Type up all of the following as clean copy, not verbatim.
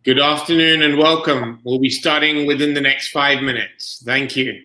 Good afternoon and welcome. We'll be starting within the next 5 minutes. Thank you.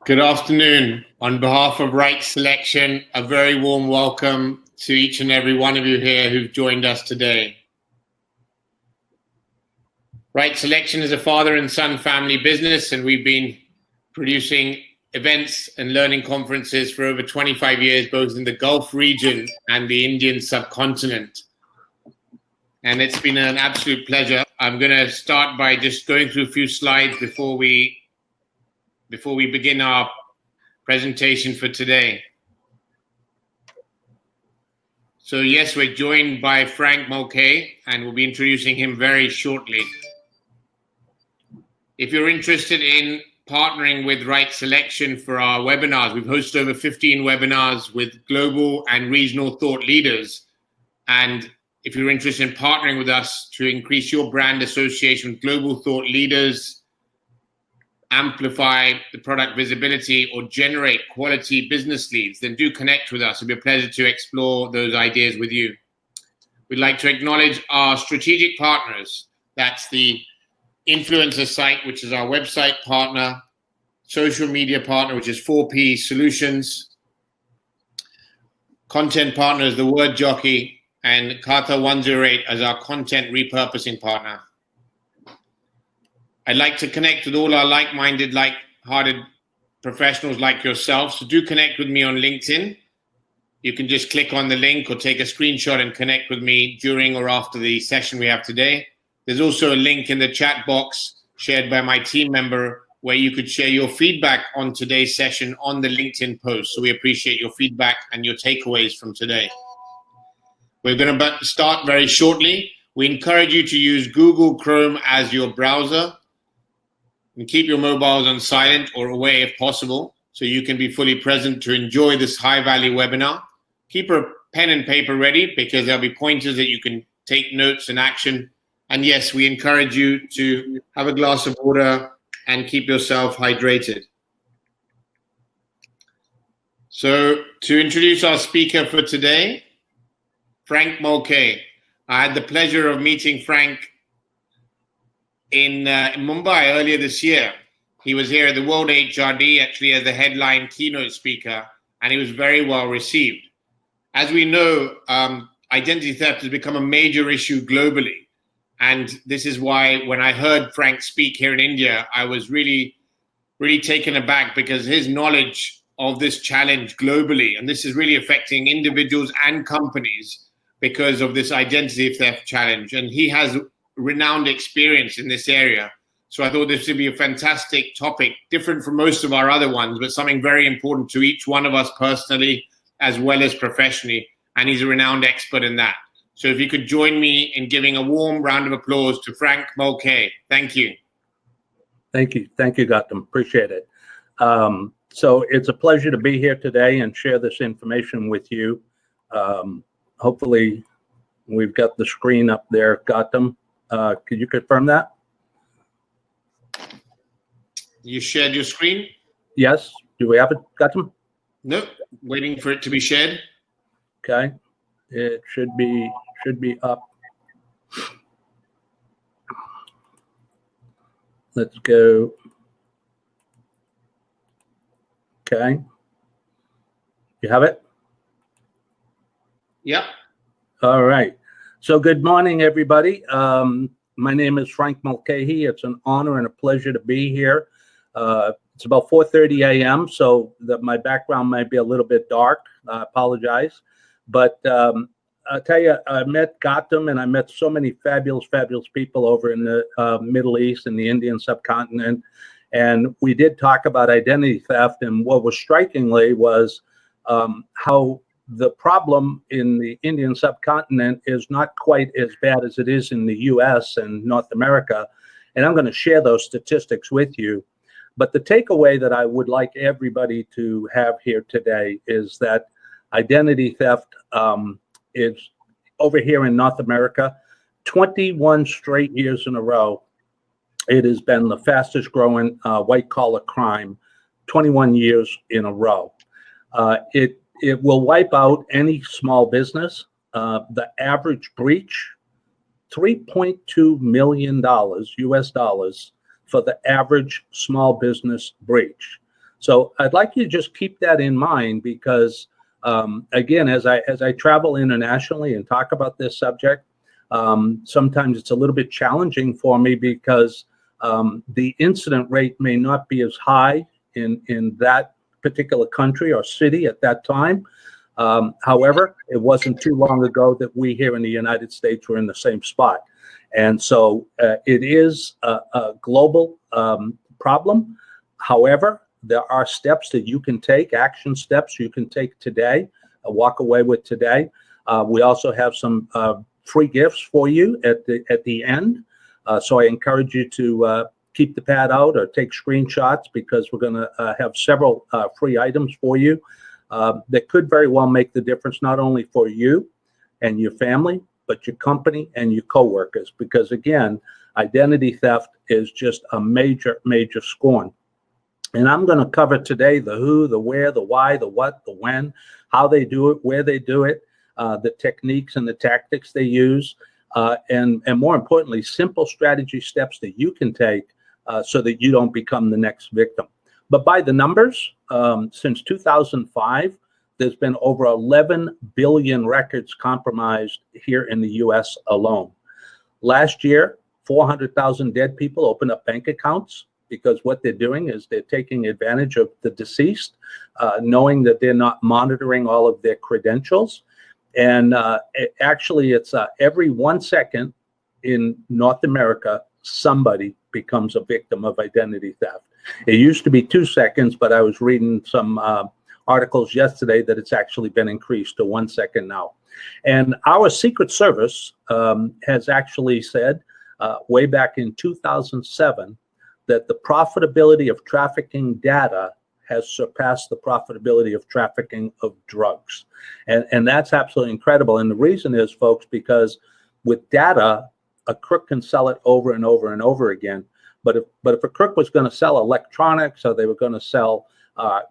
Good afternoon. On behalf of Right Selection, a very warm welcome to each and every one of you here who've joined us today. Right Selection is a father and son family business, and we've been producing events and learning conferences for over 25 years, both in the Gulf region and the Indian subcontinent. And it's been an absolute pleasure. I'm going to start by just going through a few slides before we begin our presentation for today. So yes, we're joined by Frank Mulcahy, and we'll be introducing him very shortly. If you're interested in partnering with Right Selection for our webinars, we've hosted over 15 webinars with global and regional thought leaders. And if you're interested in partnering with us to increase your brand association with global thought leaders, amplify the product visibility, or generate quality business leads, then do connect with us. It'll be a pleasure to explore those ideas with you. We'd like to acknowledge our strategic partners. That's the influencer site, which is our website partner, social media partner, which is 4P Solutions, content partner is The Word Jockey, and Kata 108 as our content repurposing partner. I'd like to connect with all our like-minded, like-hearted professionals like yourself. So do connect with me on LinkedIn. You can just click on the link or take a screenshot and connect with me during or after the session we have today. There's also a link in the chat box shared by my team member, where you could share your feedback on today's session on the LinkedIn post. So we appreciate your feedback and your takeaways from today. We're going to start very shortly. We encourage you to use Google Chrome as your browser and keep your mobiles on silent or away if possible, so you can be fully present to enjoy this high-value webinar. Keep a pen and paper ready because there'll be pointers that you can take notes and action. And yes, we encourage you to have a glass of water and keep yourself hydrated. So to introduce our speaker for today, Frank Mulcahy. I had the pleasure of meeting Frank in Mumbai earlier this year. He was here at the World HRD actually as the headline keynote speaker, and he was very well received. As we know, identity theft has become a major issue globally. And this is why when I heard Frank speak here in India, I was really, really taken aback because his knowledge of this challenge globally, and this is really affecting individuals and companies because of this identity theft challenge. And he has renowned experience in this area. So I thought this would be a fantastic topic, different from most of our other ones, but something very important to each one of us personally, as well as professionally. And he's a renowned expert in that. So if you could join me in giving a warm round of applause to Frank Mulcahy. Thank you. Thank you. Thank you, Gautam. Appreciate it. So it's a pleasure to be here today and share this information with you. Hopefully we've got the screen up there, Gautam. Could you confirm that? You shared your screen? Yes. Do we have it, Gautam? Nope. Waiting for it to be shared. Okay. It should be up. Let's go. Okay. You have it? Yep. All right. So good morning, everybody. My name is Frank Mulcahy. It's an honor and a pleasure to be here. It's about 4:30 a.m., so my background might be a little bit dark. I apologize. But I'll tell you, I met Gautam and I met so many fabulous, fabulous people over in the Middle East and the Indian subcontinent. And we did talk about identity theft. And what was strikingly was how the problem in the Indian subcontinent is not quite as bad as it is in the US and North America. And I'm going to share those statistics with you. But the takeaway that I would like everybody to have here today is that identity theft is over here in North America, 21 straight years in a row. It has been the fastest growing white collar crime, 21 years in a row. It will wipe out any small business. The average breach, $3.2 million US dollars for the average small business breach. So I'd like you to just keep that in mind because again, as I travel internationally and talk about this subject, sometimes it's a little bit challenging for me because the incident rate may not be as high in that particular country or city at that time. However, it wasn't too long ago that we here in the United States were in the same spot. And so it is a global problem. However, there are steps that you can take, action steps you can take today, walk away with today. We also have some free gifts for you at the end. So I encourage you to keep the pad out or take screenshots because we're going to have several free items for you that could very well make the difference not only for you and your family, but your company and your coworkers. Because again, identity theft is just a major, major scorn. And I'm going to cover today the who, the where, the why, the what, the when, how they do it, where they do it, the techniques and the tactics they use, and more importantly, simple strategy steps that you can take so that you don't become the next victim. But by the numbers, since 2005, there's been over 11 billion records compromised here in the U.S. alone. Last year, 400,000 dead people opened up bank accounts because what they're doing is they're taking advantage of the deceased, knowing that they're not monitoring all of their credentials. And actually, it's every 1 second in North America, somebody becomes a victim of identity theft. It used to be 2 seconds, but I was reading some articles yesterday that it's actually been increased to 1 second now. And our Secret Service has actually said way back in 2007 that the profitability of trafficking data has surpassed the profitability of trafficking of drugs. And that's absolutely incredible. And the reason is, folks, because with data, a crook can sell it over and over and over again. But if a crook was going to sell electronics, or they were going to sell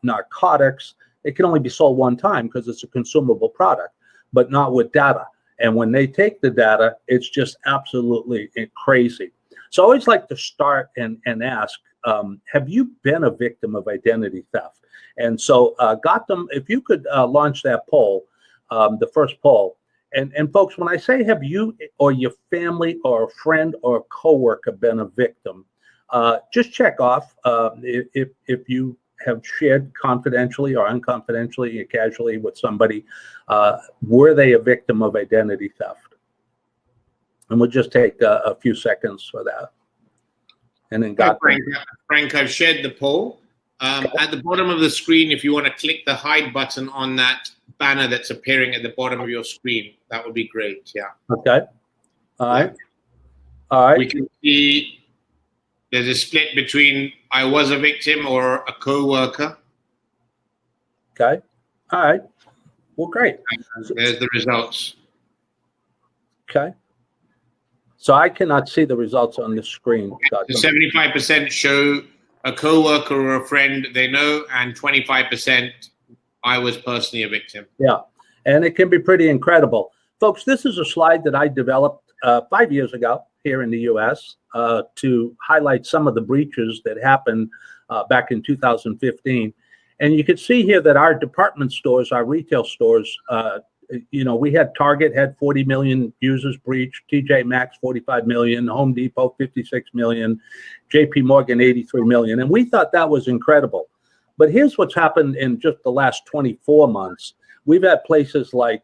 narcotics, it can only be sold one time because it's a consumable product, but not with data. And when they take the data, it's just absolutely crazy. So I always like to start and ask, have you been a victim of identity theft? And so Gotham, if you could launch that poll, the first poll. And folks, when I say have you or your family or a friend or a coworker been a victim, just check off if you have shared confidentially or unconfidentially or casually with somebody, were they a victim of identity theft? And we'll just take a few seconds for that. And then Frank, I've shared the poll. At the bottom of the screen, if you want to click the hide button on that banner that's appearing at the bottom of your screen, that would be great. Yeah. Okay. All right. All right. We can see there's a split between I was a victim or a co-worker. Okay. All right. Well, great. There's the results. Okay. So I cannot see the results on the screen. So 75% show a co-worker or a friend they know, and 25% I was personally a victim. Yeah, and it can be pretty incredible. Folks, this is a slide that I developed 5 years ago here in the U.S. To highlight some of the breaches that happened back in 2015. And you can see here that our department stores, our retail stores, we had Target had 40 million users breached, TJ Maxx 45 million, Home Depot 56 million, JP Morgan 83 million. And we thought that was incredible. But here's what's happened in just the last 24 months. We've had places like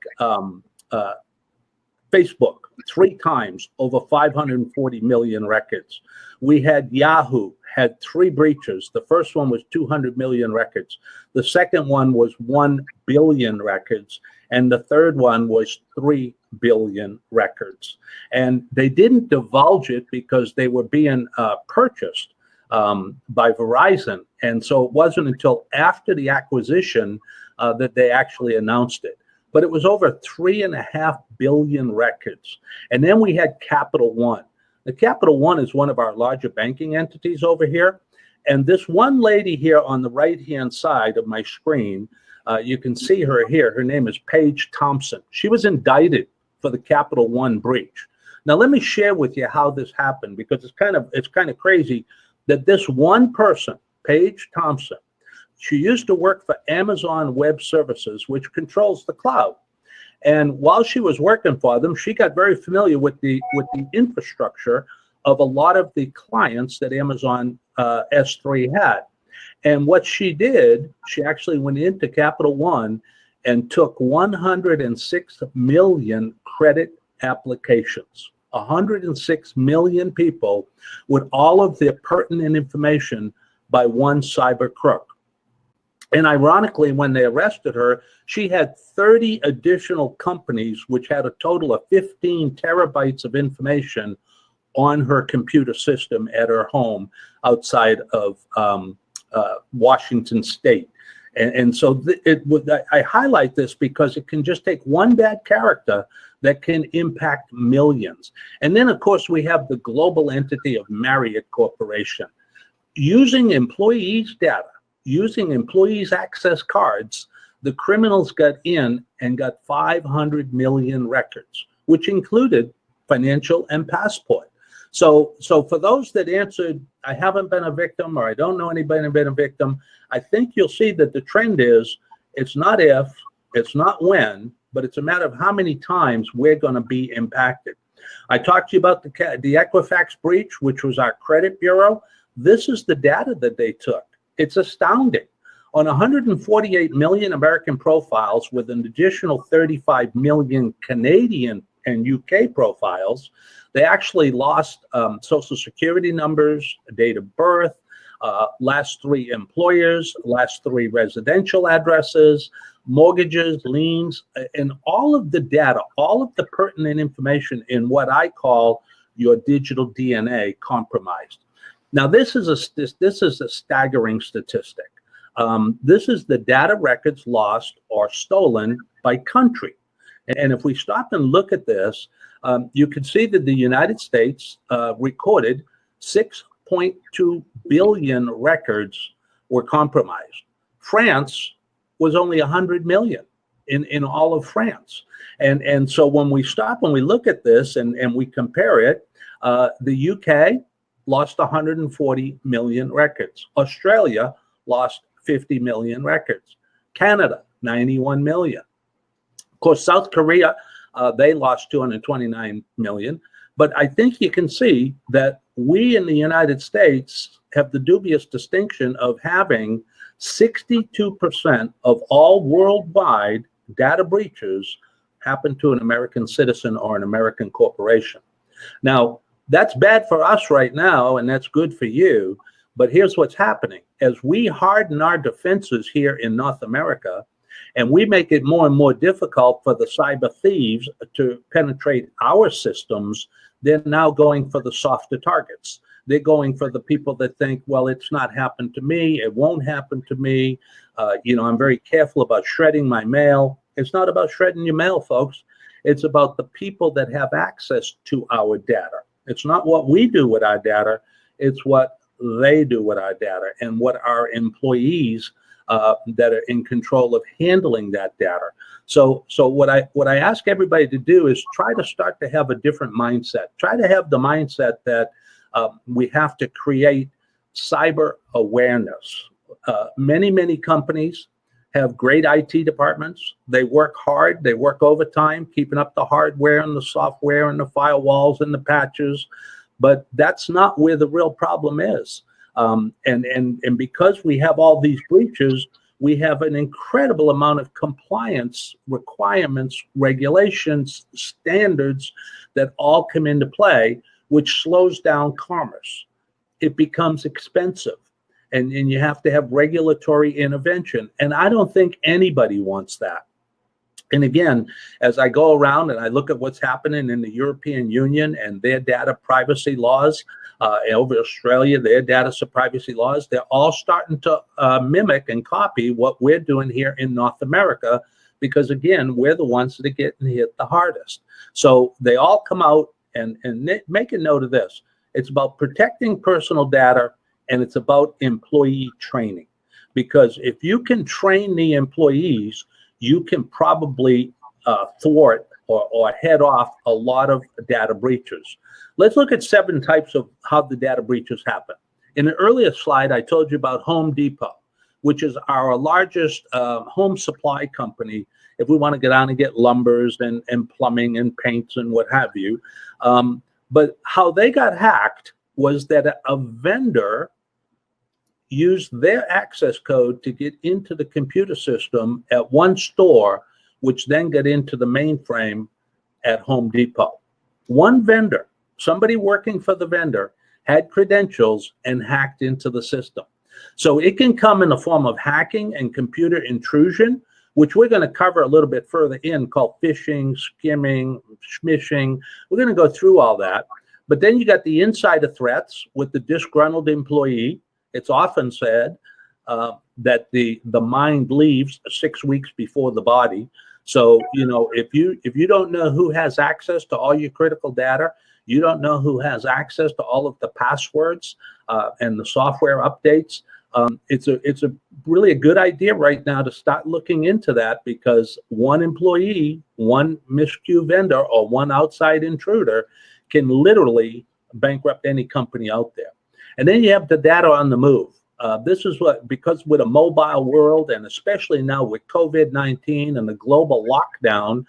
Facebook 3 times over 540 million records. We had Yahoo had 3 breaches. The first one was 200 million records. The second one was 1 billion records. And the third one was 3 billion records. And they didn't divulge it because they were being purchased by Verizon. And so it wasn't until after the acquisition that they actually announced it. But it was over 3.5 billion records. And then we had Capital One. The Capital One is one of our larger banking entities over here. And this one lady here on the right-hand side of my screen, you can see her here. Her name is Paige Thompson. She was indicted for the Capital One breach. Now, let me share with you how this happened, because it's kind of crazy that this one person, Paige Thompson, she used to work for Amazon Web Services, which controls the cloud. And while she was working for them, she got very familiar with the infrastructure of a lot of the clients that Amazon S3 had. And what she did, she actually went into Capital One and took 106 million credit applications. 106 million people with all of their pertinent information by one cyber crook. And ironically, when they arrested her, she had 30 additional companies which had a total of 15 terabytes of information on her computer system at her home outside of Washington State. And so I highlight this because it can just take one bad character that can impact millions. And then, of course, we have the global entity of Marriott Corporation. Using employees' data, using employees' access cards, the criminals got in and got 500 million records, which included financial and passport. So for those that answered, I haven't been a victim, or I don't know anybody who's been a victim, I think you'll see that the trend is, it's not if, it's not when, but it's a matter of how many times we're going to be impacted. I talked to you about the Equifax breach, which was our credit bureau. This is the data that they took. It's astounding. On 148 million American profiles with an additional 35 million Canadian and UK profiles, they actually lost social security numbers, date of birth, last 3 employers, last 3 residential addresses, mortgages, liens, and all of the data, all of the pertinent information in what I call your digital DNA compromised. Now, this is a staggering statistic. This is the data records lost or stolen by country. And if we stop and look at this, you can see that the United States recorded 6.2 billion records were compromised. France was only 100 million in all of France. And so when we stop and we look at this and we compare it, the UK lost 140 million records. Australia lost 50 million records. Canada, 91 million. Of course, South Korea, they lost 229 million. But I think you can see that we in the United States have the dubious distinction of having 62% of all worldwide data breaches happen to an American citizen or an American corporation. Now, that's bad for us right now, and that's good for you. But here's what's happening. As we harden our defenses here in North America, and we make it more and more difficult for the cyber thieves to penetrate our systems, they're now going for the softer targets. They're going for the people that think, well, it's not happened to me. It won't happen to me. I'm very careful about shredding my mail. It's not about shredding your mail, folks. It's about the people that have access to our data. It's not what we do with our data. It's what they do with our data and what our employees that are in control of handling that data. So what I ask everybody to do is try to start to have a different mindset. Try to have the mindset that we have to create cyber awareness. Many companies have great IT departments. They work hard. They work overtime, keeping up the hardware and the software and the firewalls and the patches. But that's not where the real problem is. And because we have all these breaches, we have an incredible amount of compliance requirements, regulations, standards that all come into play, which slows down commerce. It becomes expensive, and you have to have regulatory intervention. And I don't think anybody wants that. And again, as I go around and I look at what's happening in the European Union and their data privacy laws, over Australia, their data privacy laws, they're all starting to mimic and copy what we're doing here in North America, because again, we're the ones that are getting hit the hardest. So they all come out and make a note of this. It's about protecting personal data, and it's about employee training. Because if you can train the employees, you can probably thwart or head off a lot of data breaches. Let's look at 7 types of how the data breaches happen. In an earlier slide, I told you about Home Depot, which is our largest home supply company if we want to get on and get lumbers and plumbing and paints and what have you. But how they got hacked was that a vendor used their access code to get into the computer system at one store, which then got into the mainframe at Home Depot. One vendor, somebody working for the vendor, had credentials and hacked into the system. So it can come in the form of hacking and computer intrusion, which we're going to cover a little bit further in, called phishing, skimming, smishing. We're going to go through all that. But then you got the insider threats with the disgruntled employee. It's often said that the mind leaves 6 weeks before the body. So, if you don't know who has access to all your critical data, you don't know who has access to all of the passwords and the software updates, it's a really a good idea right now to start looking into that, because one employee, one miscue vendor, or one outside intruder can literally bankrupt any company out there. And then you have the data on the move. This is because with a mobile world, and especially now with COVID-19 and the global lockdown,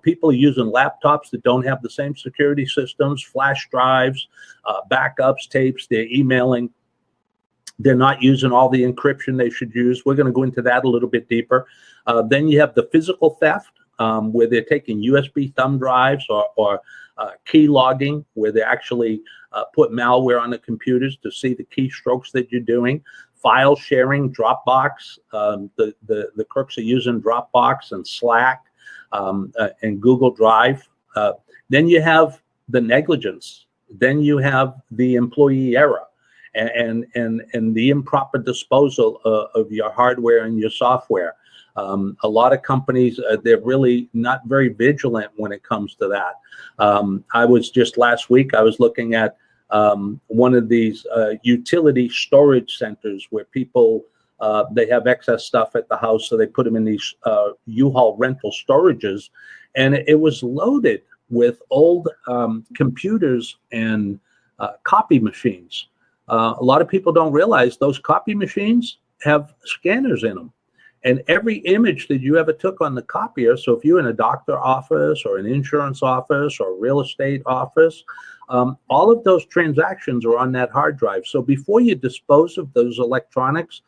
people are using laptops that don't have the same security systems, flash drives, backups, tapes, they're emailing. They're not using all the encryption they should use. We're going to go into that a little bit deeper. Then you have the physical theft. where they're taking USB thumb drives or key logging, where they actually put malware on the computers to see the keystrokes that you're doing. File sharing, Dropbox. The crooks are using Dropbox and Slack and Google Drive. Then you have the negligence. Then you have the employee error and the improper disposal of your hardware and your software. A lot of companies, they're really not very vigilant when it comes to that. I was just last week, I was looking at one of these utility storage centers where people, they have excess stuff at the house, so they put them in these U-Haul rental storages, and it was loaded with old computers and copy machines. A lot of people don't realize those copy machines have scanners in them. And every image that you ever took on the copier, so if you're in a doctor office or an insurance office or a real estate office, all of those transactions are on that hard drive. So before you dispose of those electronics,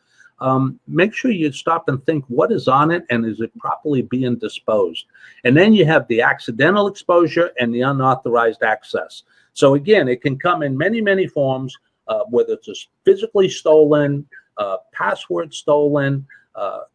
make sure you stop and think, what is on it and is it properly being disposed? And then you have the accidental exposure and the unauthorized access. So again, it can come in many, many forms, whether it's physically stolen, password stolen,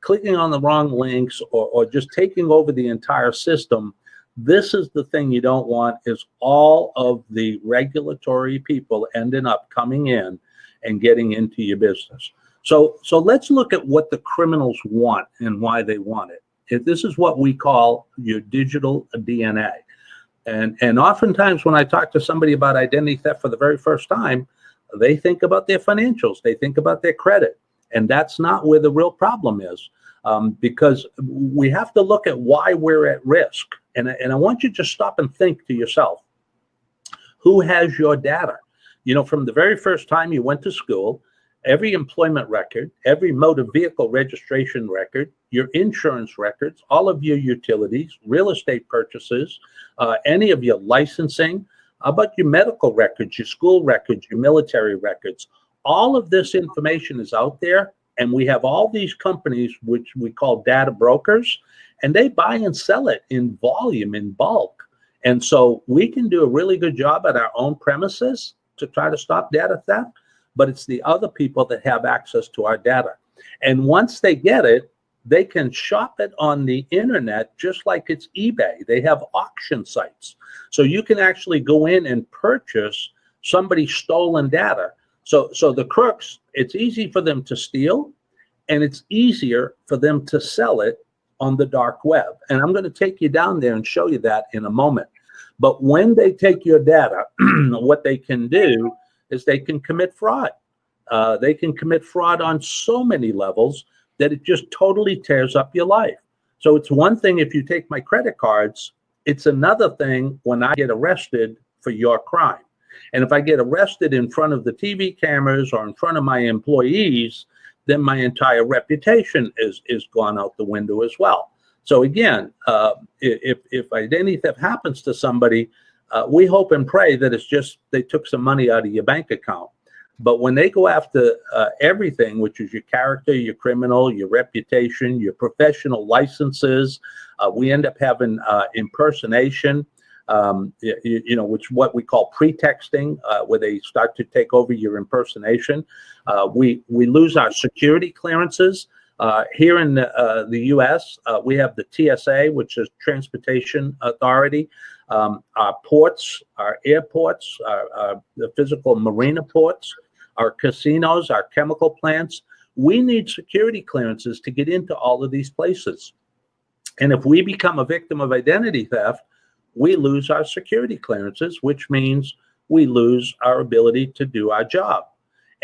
clicking on the wrong links, or just taking over the entire system. This is the thing you don't want, is all of the regulatory people ending up coming in and getting into your business. So let's look at what the criminals want and why they want it. This is what we call your digital DNA. And oftentimes when I talk to somebody about identity theft for the very first time, they think about their financials, they think about their credit. And that's not where the real problem is, because we have to look at why we're at risk. And I want you to stop and think to yourself, who has your data? You know, from the very first time you went to school, every employment record, every motor vehicle registration record, your insurance records, all of your utilities, real estate purchases, any of your licensing, about your medical records, your school records, your military records. All of this information is out there, and we have all these companies, which we call data brokers, and they buy and sell it in volume, in bulk. And so we can do a really good job at our own premises to try to stop data theft, but it's the other people that have access to our data. And once they get it, they can shop it on the internet just like it's eBay. They have auction sites. So you can actually go in and purchase somebody's stolen data. So the crooks, it's easy for them to steal, and it's easier for them to sell it on the dark web. And I'm going to take you down there and show you that in a moment. But when they take your data, what they can do is they can commit fraud. They can commit fraud on so many levels that it just totally tears up your life. So it's one thing if you take my credit cards, it's another thing when I get arrested for your crime. And if I get arrested in front of the TV cameras or in front of my employees, then my entire reputation is gone out the window as well. So again, if identity theft happens to somebody, we hope and pray that it's just they took some money out of your bank account. But when they go after everything, which is your character, your criminal, your reputation, your professional licenses, we end up having impersonation, which what we call pretexting, where they start to take over your impersonation. We lose our security clearances. Here in the U.S., we have the TSA, which is Transportation Authority. Our ports, our airports, the physical marina ports, our casinos, our chemical plants. We need security clearances to get into all of these places. And if we become a victim of identity theft, we lose our security clearances, which means we lose our ability to do our job.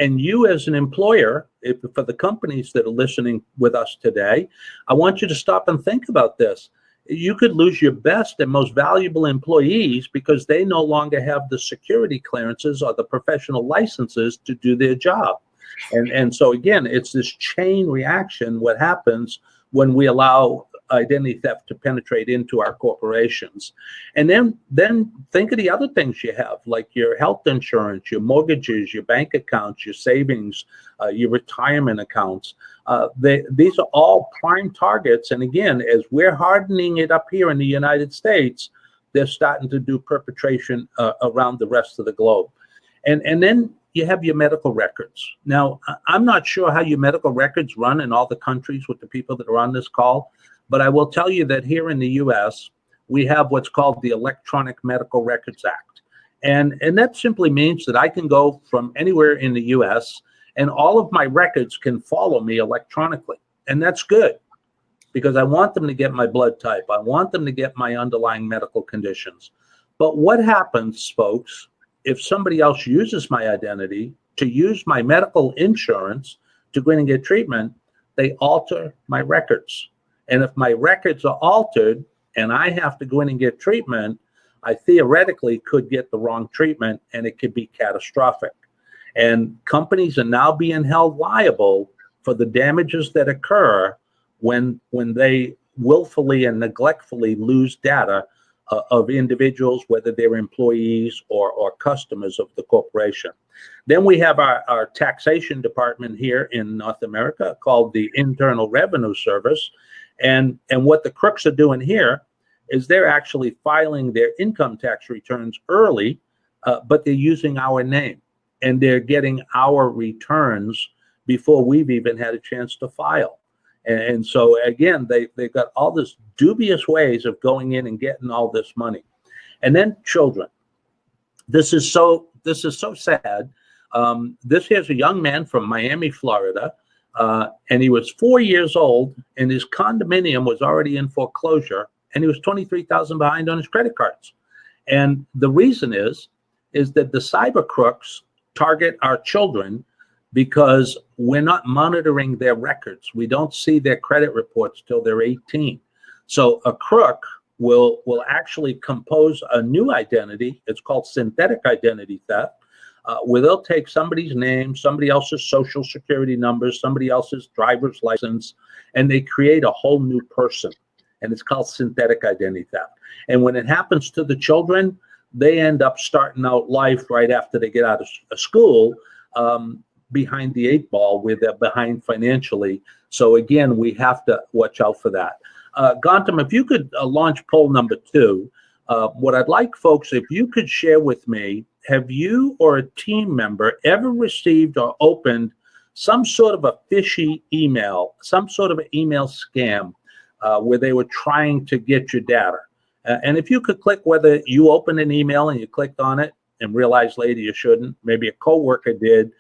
And you as an employer, for the companies that are listening with us today, I want you to stop and think about this. You could lose your best and most valuable employees because they no longer have the security clearances or the professional licenses to do their job. And so again, it's this chain reaction, what happens when we allow identity theft to penetrate into our corporations. And then think of the other things you have, like your health insurance, your mortgages, your bank accounts, your savings, your retirement accounts. These are all prime targets. And again, as we're hardening it up here in the United States, they're starting to do perpetration around the rest of the globe. And then you have your medical records. Now, I'm not sure how your medical records run in all the countries with the people that are on this call, but I will tell you that here in the US, we have what's called the Electronic Medical Records Act. And that simply means that I can go from anywhere in the US and all of my records can follow me electronically. And that's good because I want them to get my blood type. I want them to get my underlying medical conditions. But what happens, folks, if somebody else uses my identity to use my medical insurance to go in and get treatment, they alter my records. And if my records are altered and I have to go in and get treatment, I theoretically could get the wrong treatment and it could be catastrophic. And companies are now being held liable for the damages that occur when they willfully and neglectfully lose data of individuals, whether they're employees or customers of the corporation. Then we have our taxation department here in North America called the Internal Revenue Service. And what the crooks are doing here is they're actually filing their income tax returns early, but they're using our name and they're getting our returns before we've even had a chance to file. And so again, they've got all this dubious ways of going in and getting all this money. And then children. This is so sad. This here's a young man from Miami, Florida, and he was 4 years old, and his condominium was already in foreclosure, and he was $23,000 behind on his credit cards. And the reason is that the cyber crooks target our children because we're not monitoring their records. We don't see their credit reports till they're 18. So a crook will actually compose a new identity. It's called synthetic identity theft, where they'll take somebody's name, somebody else's social security numbers, somebody else's driver's license, and they create a whole new person. And it's called synthetic identity theft. And when it happens to the children, they end up starting out life right after they get out of school, behind the 8 ball, where they're behind financially. So again, we have to watch out for that. Gautam, if you could launch poll number 2, what I'd like, folks, if you could share with me, have you or a team member ever received or opened some sort of a fishy email, some sort of an email scam where they were trying to get your data? And if you could click whether you opened an email and you clicked on it and realized later you shouldn't, maybe a coworker did,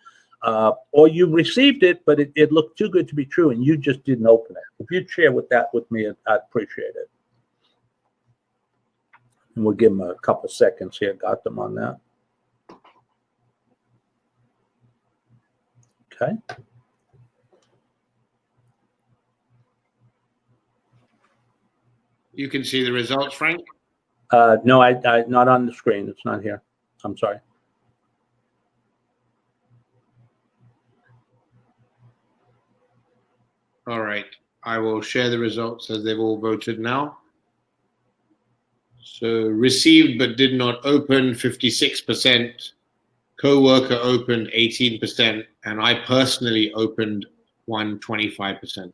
or you received it, but it looked too good to be true and you just didn't open it. If you'd share that with me, I'd appreciate it. And we'll give them a couple seconds here. Got them on that. Okay. You can see the results, Frank? No, I not on the screen. It's not here. I'm sorry. All right. I will share the results as they've all voted now. So received but did not open, 56%. Co-worker opened, 18%. And I personally opened one, 25%.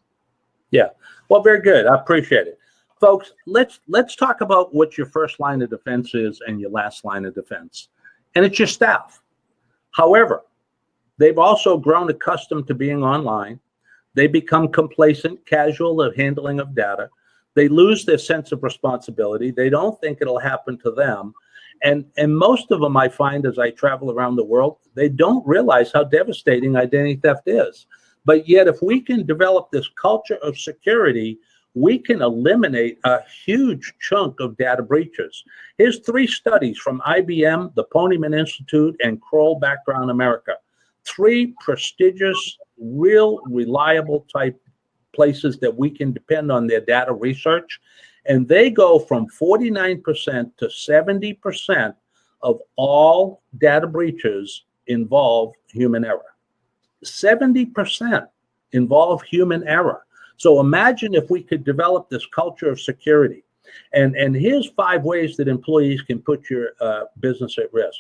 Yeah. Well, very good. I appreciate it. Folks, let's talk about what your first line of defense is and your last line of defense. And it's your staff. However, they've also grown accustomed to being online. They become complacent, casual of handling of data. They lose their sense of responsibility. They don't think it'll happen to them. And most of them, I find as I travel around the world, they don't realize how devastating identity theft is. But yet, if we can develop this culture of security, we can eliminate a huge chunk of data breaches. Here's 3 studies from IBM, the Ponyman Institute, and Kroll Background America. 3 prestigious, real reliable type places that we can depend on their data research. And they go from 49% to 70% of all data breaches involve human error. 70% involve human error. So imagine if we could develop this culture of security. And here's 5 ways that employees can put your business at risk.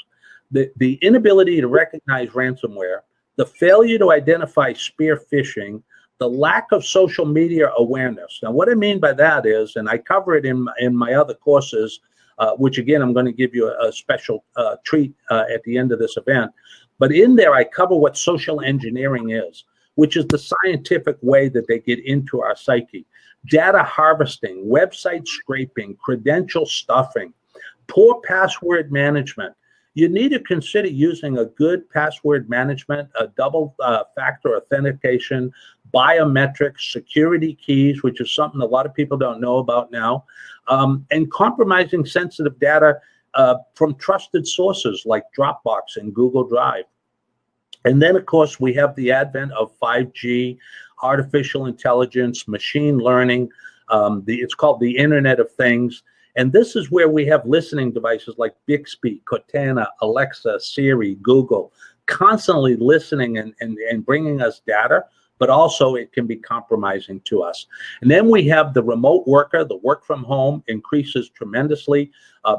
The inability to recognize ransomware, the failure to identify spear phishing, the lack of social media awareness. Now, what I mean by that is, and I cover it in my other courses, which again, I'm going to give you a special treat at the end of this event. But in there, I cover what social engineering is, which is the scientific way that they get into our psyche. Data harvesting, website scraping, credential stuffing, poor password management. You need to consider using a good password management, a double factor authentication, biometrics, security keys, which is something a lot of people don't know about now, and compromising sensitive data from trusted sources like Dropbox and Google Drive. And then, of course, we have the advent of 5G, artificial intelligence, machine learning. It's called the Internet of Things. And this is where we have listening devices like Bixby, Cortana, Alexa, Siri, Google, constantly listening and bringing us data, but also it can be compromising to us. And then we have the remote worker. The work from home increases tremendously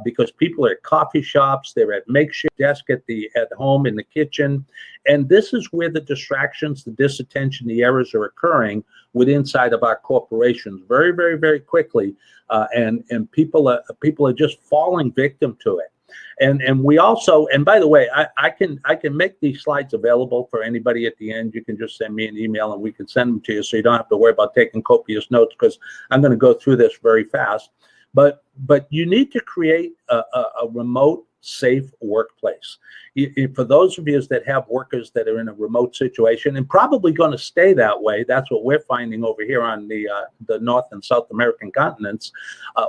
because people are at coffee shops, they're at makeshift desk at home in the kitchen. And this is where the distractions, the disattention, the errors are occurring inside of our corporations very, very, very quickly. And people are just falling victim to it. And we also, and by the way, I can make these slides available for anybody at the end. You can just send me an email and we can send them to you, so you don't have to worry about taking copious notes, because I'm going to go through this very fast. But you need to create a remote, safe workplace. For those of you that have workers that are in a remote situation and probably going to stay that way, that's what we're finding over here on the North and South American continents.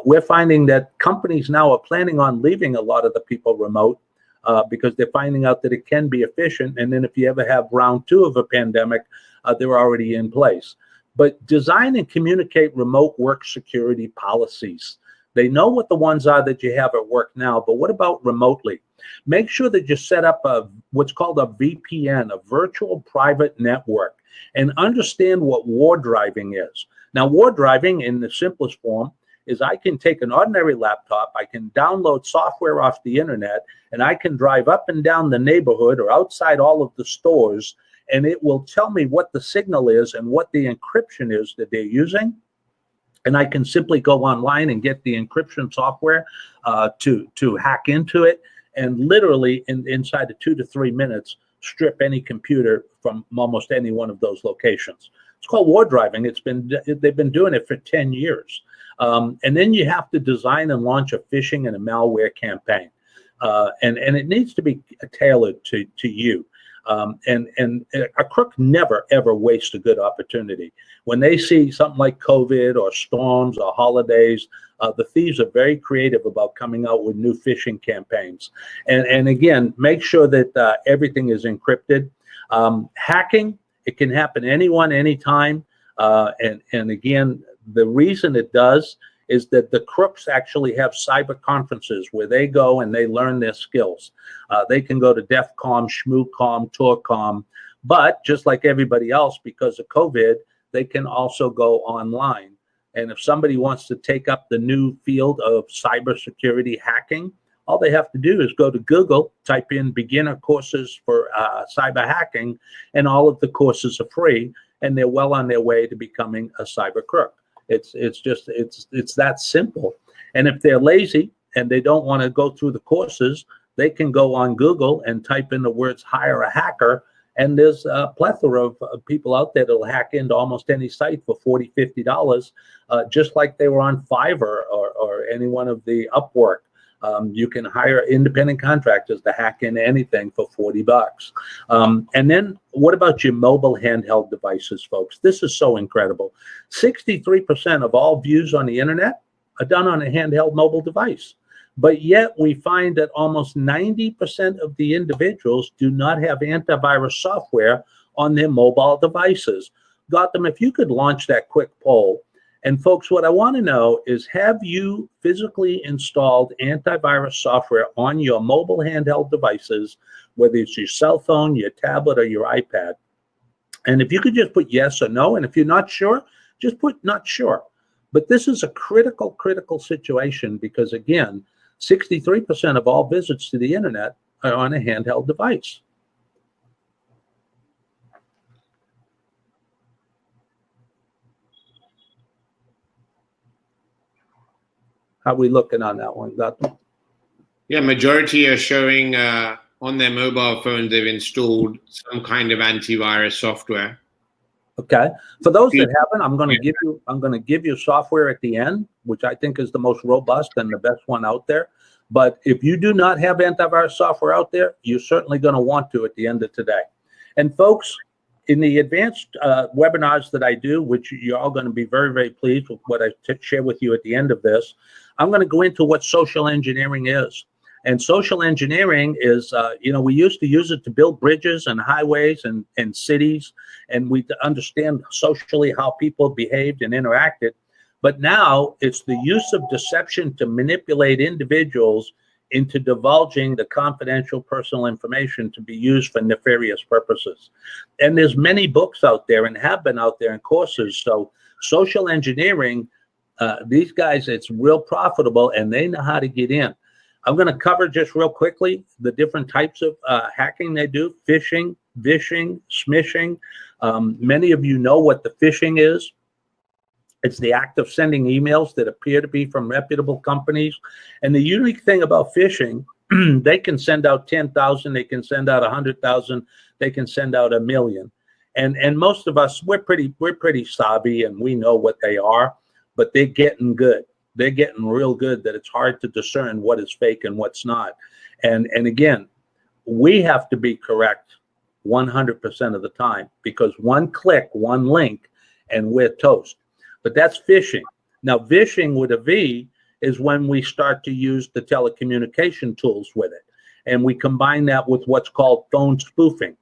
We're finding that companies now are planning on leaving a lot of the people remote because they're finding out that it can be efficient. And then if you ever have round 2 of a pandemic, they're already in place. But design and communicate remote work security policies. They know what the ones are that you have at work now, but what about remotely? Make sure that you set up what's called a VPN, a virtual private network, and understand what war driving is. Now, war driving in the simplest form is I can take an ordinary laptop, I can download software off the internet, and I can drive up and down the neighborhood or outside all of the stores, and it will tell me what the signal is and what the encryption is that they're using. And I can simply go online and get the encryption software to hack into it, and literally inside of 2 to 3 minutes, strip any computer from almost any one of those locations. It's called war driving. They've been doing it for 10 years. And then you have to design and launch a phishing and a malware campaign. And it needs to be tailored to you. And a crook never, ever wastes a good opportunity. When they see something like COVID or storms or holidays, the thieves are very creative about coming out with new phishing campaigns. And again, make sure that everything is encrypted. Hacking, it can happen anyone, anytime. And again, the reason it does is that the crooks actually have cyber conferences where they go and they learn their skills. They can go to DEF CON, ShmooCon, TourCon, but just like everybody else, because of COVID, they can also go online. And if somebody wants to take up the new field of cybersecurity hacking, all they have to do is go to Google, type in beginner courses for cyber hacking, and all of the courses are free, and they're well on their way to becoming a cyber crook. It's that simple. And if they're lazy and they don't want to go through the courses, they can go on Google and type in the words hire a hacker, and there's a plethora of people out there that'll hack into almost any site for $40, $50, just like they were on Fiverr or any one of the Upwork. You can hire independent contractors to hack into anything for $40. And then what about your mobile handheld devices, folks? This is so incredible. 63% of all views on the internet are done on a handheld mobile device. But yet we find that almost 90% of the individuals do not have antivirus software on their mobile devices. Gotham, if you could launch that quick poll. And folks, what I want to know is, have you physically installed antivirus software on your mobile handheld devices, whether it's your cell phone, your tablet, or your iPad? And if you could just put yes or no, and if you're not sure, just put not sure. But this is a critical situation because, again, 63% of all visits to the internet are on a handheld device. How are we looking on that one, Gautam? Yeah, majority are showing on their mobile phones they've installed some kind of antivirus software. Okay. For those that haven't, I'm going to give you software at the end, which I think is the most robust and the best one out there. But if you do not have antivirus software out there, you're certainly going to want to at the end of today. And folks, in the advanced webinars that I do, which you're all going to be very pleased with what I share with you at the end of this, I'm going to go into what social engineering is. And social engineering is, we used to use it to build bridges and highways and cities, and we understand socially how people behaved and interacted. But now it's the use of deception to manipulate individuals into divulging the confidential personal information to be used for nefarious purposes. And there's many books out there and have been out there in courses. So social engineering, these guys, it's real profitable and they know how to get in. I'm going to cover just real quickly the different types of hacking they do: phishing, vishing, smishing. Many of you know what the phishing is. It's the act of sending emails that appear to be from reputable companies. And the unique thing about phishing, they can send out 10,000, they can send out 100,000, they can send out 1 million. And most of us, we're pretty savvy and we know what they are, but they're getting good. They're getting real good that it's hard to discern what is fake and what's not. And again, we have to be correct 100% of the time, because one click, one link, and we're toast. But that's phishing. Now, vishing with a V is when we start to use the telecommunication tools with it. And we combine that with what's called phone spoofing.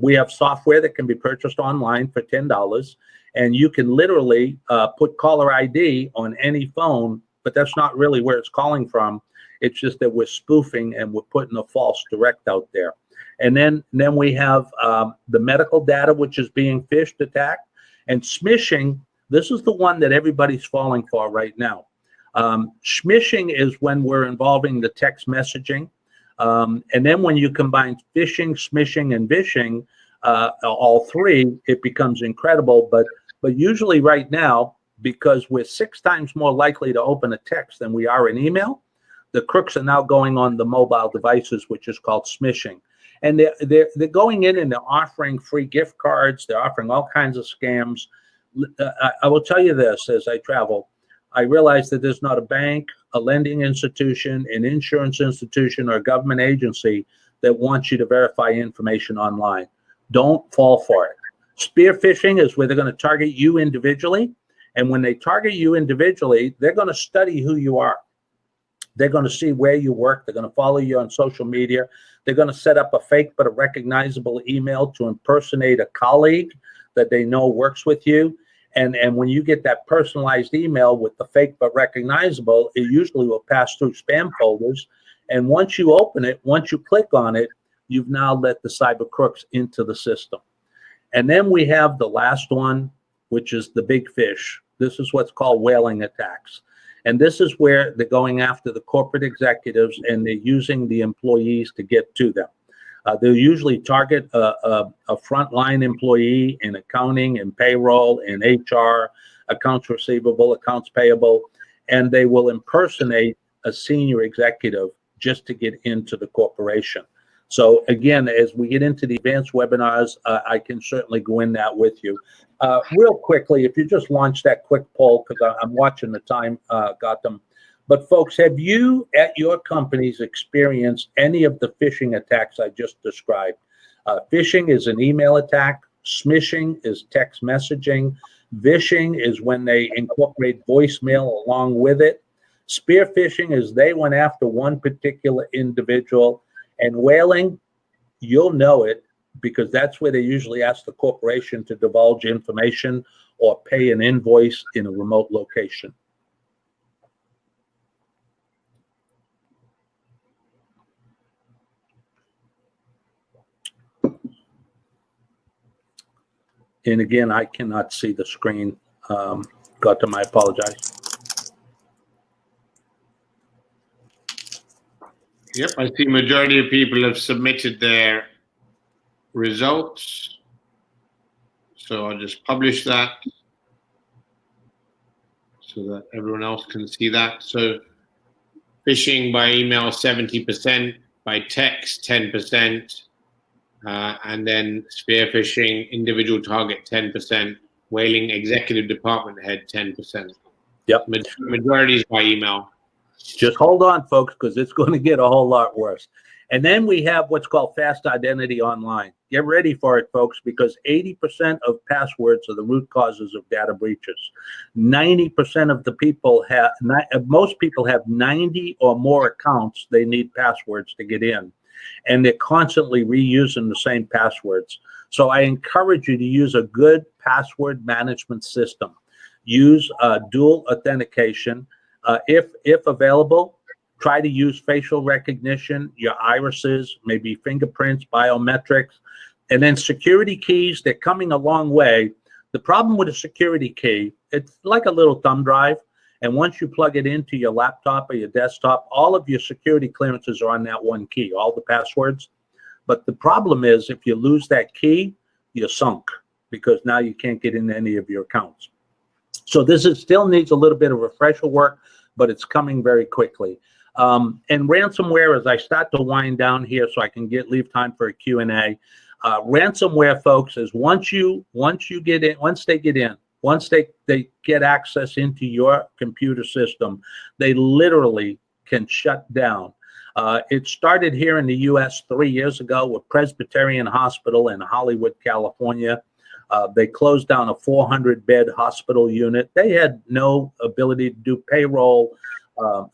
We have software that can be purchased online for $10. And you can literally put caller ID on any phone, but that's not really where it's calling from. It's just that we're spoofing and we're putting a false direct out there. And then we have the medical data, which is being phished, attacked. And smishing, this is the one that everybody's falling for right now. Smishing is when we're involving the text messaging. And then when you combine phishing, smishing, and vishing, all three, it becomes incredible. But usually right now, because we're 6 times more likely to open a text than we are an email, the crooks are now going on the mobile devices, which is called smishing. And they're going in and they're offering free gift cards. They're offering all kinds of scams. I will tell you this, as I travel, I realize that there's not a bank, a lending institution, an insurance institution, or a government agency that wants you to verify information online. Don't fall for it. Spear phishing is where they're going to target you individually. And when they target you individually, they're going to study who you are. They're going to see where you work. They're going to follow you on social media. They're going to set up a fake but a recognizable email to impersonate a colleague that they know works with you. And when you get that personalized email with the fake but recognizable, it usually will pass through spam folders. And once you open it, once you click on it, you've now let the cyber crooks into the system. And then we have the last one, which is the big fish. This is what's called whaling attacks. And this is where they're going after the corporate executives and they're using the employees to get to them. They'll usually target a frontline employee in accounting and payroll and HR, accounts receivable, accounts payable, and they will impersonate a senior executive just to get into the corporation. So again, as we get into the advanced webinars, I can certainly go in that with you. Real quickly, if you just launch that quick poll, because I'm watching the time, Gautam. But folks, have you at your companies experienced any of the phishing attacks I just described? Phishing is an email attack. Smishing is text messaging. Vishing is when they incorporate voicemail along with it. Spear phishing is they went after one particular individual. And whaling, you'll know it because that's where they usually ask the corporation to divulge information or pay an invoice in a remote location. And again, I cannot see the screen. Got them. I apologize. Yep, I see majority of people have submitted their results. So I'll just publish that so that everyone else can see that. So phishing by email, 70%, by text, 10%, and then spear phishing, individual target, 10%, whaling executive department head, 10%. Yep. Majority is by email. Just hold on, folks, because it's going to get a whole lot worse. And then we have what's called fast identity online. Get ready for it, folks, because 80% of passwords are the root causes of data breaches. 90% of the people have, most people have 90 or more accounts they need passwords to get in. And they're constantly reusing the same passwords. So I encourage you to use a good password management system. Use dual authentication. If available, try to use facial recognition, your irises, maybe fingerprints, biometrics, and then security keys. They're coming a long way. The problem with a security key, it's like a little thumb drive. And once you plug it into your laptop or your desktop, all of your security clearances are on that one key, all the passwords. But the problem is if you lose that key, you're sunk because now you can't get into any of your accounts. So this still needs a little bit of refresher work, but it's coming very quickly. And ransomware, as I start to wind down here so I can leave time for a Q&A, ransomware, folks, is once they get access into your computer system, they literally can shut down. It started here in the U.S. 3 years ago with Presbyterian Hospital in Hollywood, California. They closed down a 400-bed hospital unit. They had no ability to do payroll,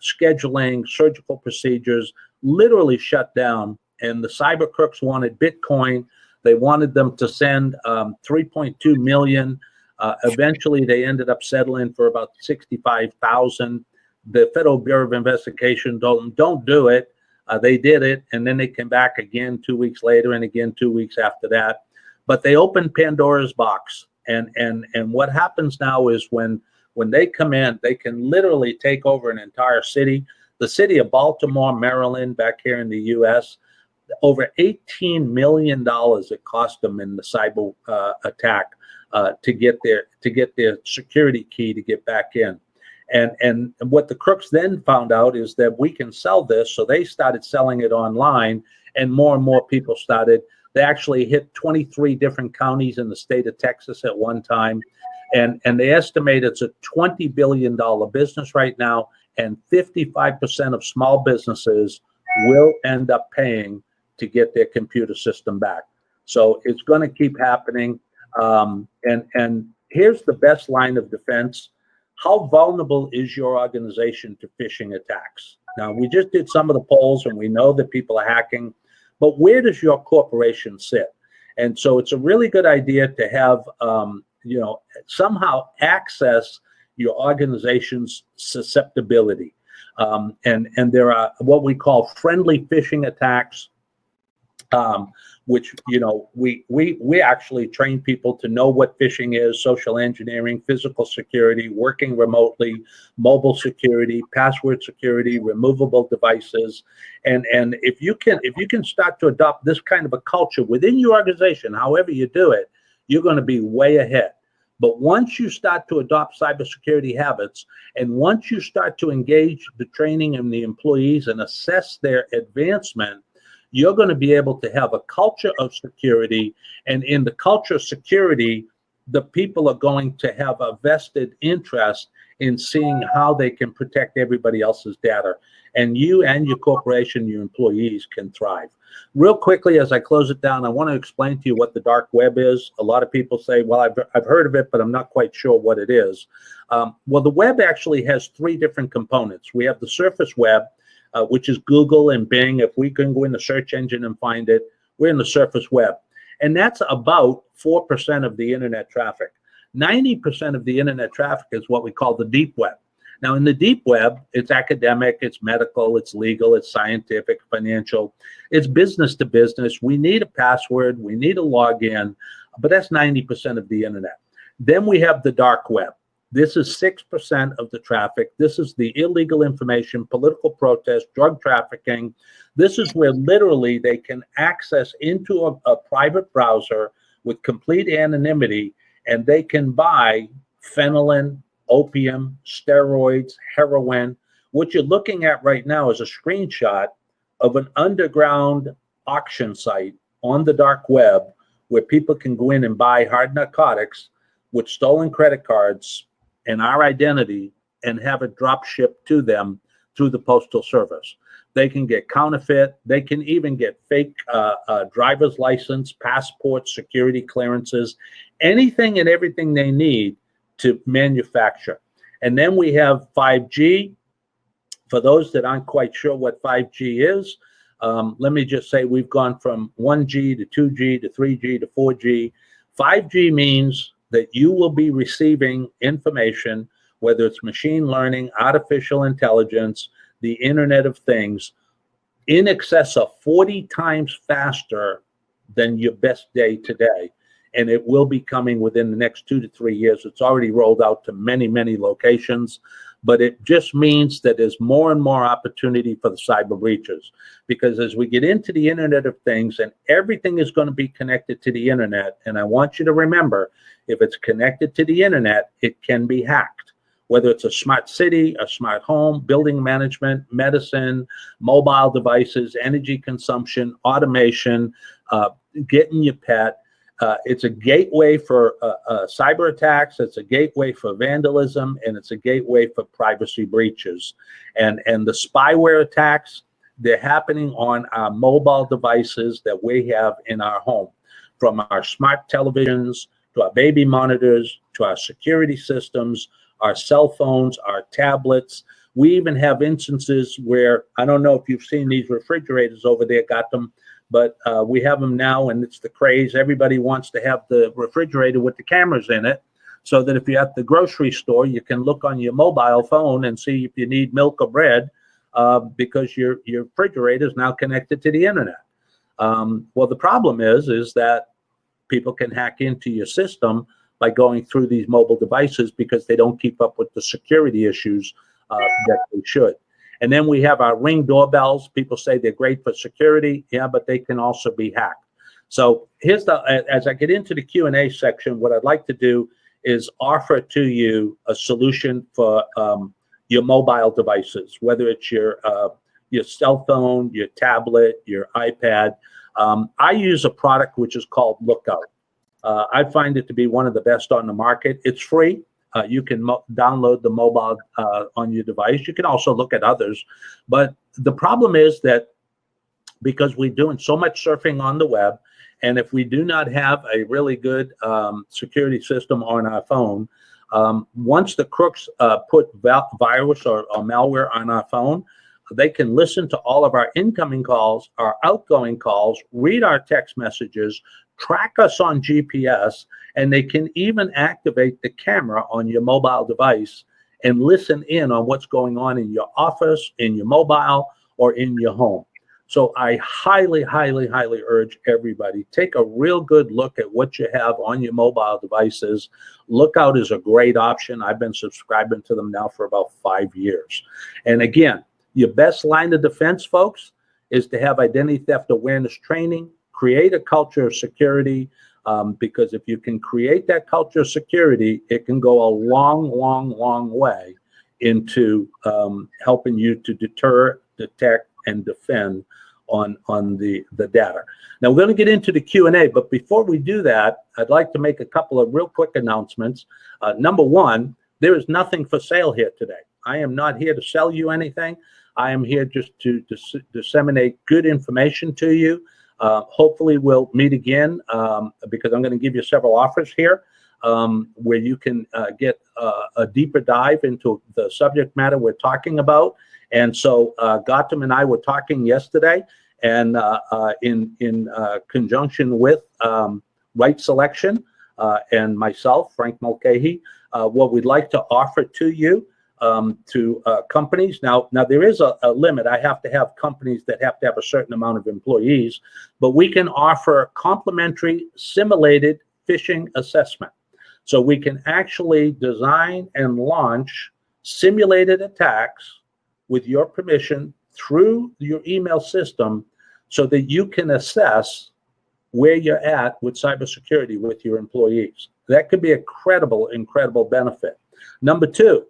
scheduling, surgical procedures, literally shut down. And the cyber crooks wanted Bitcoin. They wanted them to send 3.2 million. Eventually, they ended up settling for about 65,000. The Federal Bureau of Investigation told them, don't do it. They did it, and then they came back again 2 weeks later and again 2 weeks after that. But they opened Pandora's box. And what happens now is when they come in, they can literally take over an entire city. The city of Baltimore, Maryland, back here in the U.S., over $18 million it cost them in the cyber attack to get their security key to get back in. And what the crooks then found out is that we can sell this, so they started selling it online, and more people started. They actually hit 23 different counties in the state of Texas at one time. And they estimate it's a $20 billion business right now, and 55% of small businesses will end up paying to get their computer system back. So it's going to keep happening. And here's the best line of defense. How vulnerable is your organization to phishing attacks? Now, we just did some of the polls, and we know that people are hacking, but where does your corporation sit? And so it's a really good idea to have somehow access your organization's susceptibility. And there are what we call friendly phishing attacks, which, we actually train people to know what phishing is: social engineering, physical security, working remotely, mobile security, password security, removable devices. And if you can start to adopt this kind of a culture within your organization, however you do it, you're going to be way ahead. But once you start to adopt cybersecurity habits, and once you start to engage the training and the employees and assess their advancement, you're going to be able to have a culture of security. And in the culture of security, the people are going to have a vested interest in seeing how they can protect everybody else's data. And you and your corporation, your employees, can thrive. Real quickly, as I close it down, I want to explain to you what the dark web is. A lot of people say, well, I've heard of it, but I'm not quite sure what it is. Well, the web actually has three different components. We have the surface web, which is Google and Bing. If we can go in the search engine and find it, we're in the surface web. And that's about 4% of the internet traffic. 90% of the internet traffic is what we call the deep web. Now, in the deep web, it's academic, it's medical, it's legal, it's scientific, financial, it's business to business. We need a password, we need a login, but that's 90% of the internet. Then we have the dark web. This is 6% of the traffic. This is the illegal information, political protest, drug trafficking. This is where literally they can access into a private browser with complete anonymity, and they can buy phenolin, opium, steroids, heroin. What you're looking at right now is a screenshot of an underground auction site on the dark web where people can go in and buy hard narcotics with stolen credit cards and our identity and have it drop shipped to them through the Postal Service. They can get counterfeit. They can even get fake driver's license, passports, security clearances, anything and everything they need to manufacture. And then we have 5G. For those that aren't quite sure what 5G is, let me just say we've gone from 1G to 2G to 3G to 4G. 5G means that you will be receiving information, whether it's machine learning, artificial intelligence, the Internet of Things, in excess of 40 times faster than your best day today. And it will be coming within the next 2 to 3 years. It's already rolled out to many, many locations. But it just means that there's more and more opportunity for the cyber breaches. Because as we get into the Internet of Things, and everything is going to be connected to the Internet, and I want you to remember, if it's connected to the Internet, it can be hacked. Whether it's a smart city, a smart home, building management, medicine, mobile devices, energy consumption, automation, getting your pet. It's a gateway for cyber attacks. It's a gateway for vandalism, and it's a gateway for privacy breaches. And the spyware attacks, they're happening on our mobile devices that we have in our home, from our smart televisions to our baby monitors to our security systems, our cell phones, our tablets. We even have instances where, I don't know if you've seen these refrigerators over there, got them, but we have them now, and it's the craze. Everybody wants to have the refrigerator with the cameras in it, so that if you're at the grocery store, you can look on your mobile phone and see if you need milk or bread, because your refrigerator is now connected to the Internet. Well, the problem is that people can hack into your system by going through these mobile devices because they don't keep up with the security issues that they should. And then we have our Ring doorbells. People say they're great for security. Yeah, but they can also be hacked. So here's as I get into the Q&A section, what I'd like to do is offer to you a solution for your mobile devices, whether it's your cell phone, your tablet, your iPad. I use a product which is called Lookout. I find it to be one of the best on the market. It's free. You can download the mobile on your device. You can also look at others. But the problem is that because we're doing so much surfing on the web, and if we do not have a really good security system on our phone, once the crooks put virus or malware on our phone, they can listen to all of our incoming calls, our outgoing calls, read our text messages, track us on GPS, and they can even activate the camera on your mobile device and listen in on what's going on in your office, in your mobile, or in your home. So I highly, highly, highly urge everybody, take a real good look at what you have on your mobile devices. Lookout is a great option. I've been subscribing to them now for about 5 years. And again, your best line of defense, folks, is to have identity theft awareness training, create a culture of security, because if you can create that culture of security, it can go a long, long, long way into helping you to deter, detect, and defend on the data. Now, we're going to get into the Q&A, but before we do that, I'd like to make a couple of real quick announcements. Number one, there is nothing for sale here today. I am not here to sell you anything. I am here just to disseminate good information to you. Hopefully we'll meet again because I'm going to give you several offers here where you can get a deeper dive into the subject matter we're talking about. And so Gautam and I were talking yesterday, and in conjunction with Right Selection and myself, Frank Mulcahy, what we'd like to offer to you to companies. Now there is a limit. I have to have companies that have to have a certain amount of employees, but we can offer complimentary simulated phishing assessment. So we can actually design and launch simulated attacks with your permission through your email system so that you can assess where you're at with cybersecurity with your employees. That could be a incredible benefit. Number two,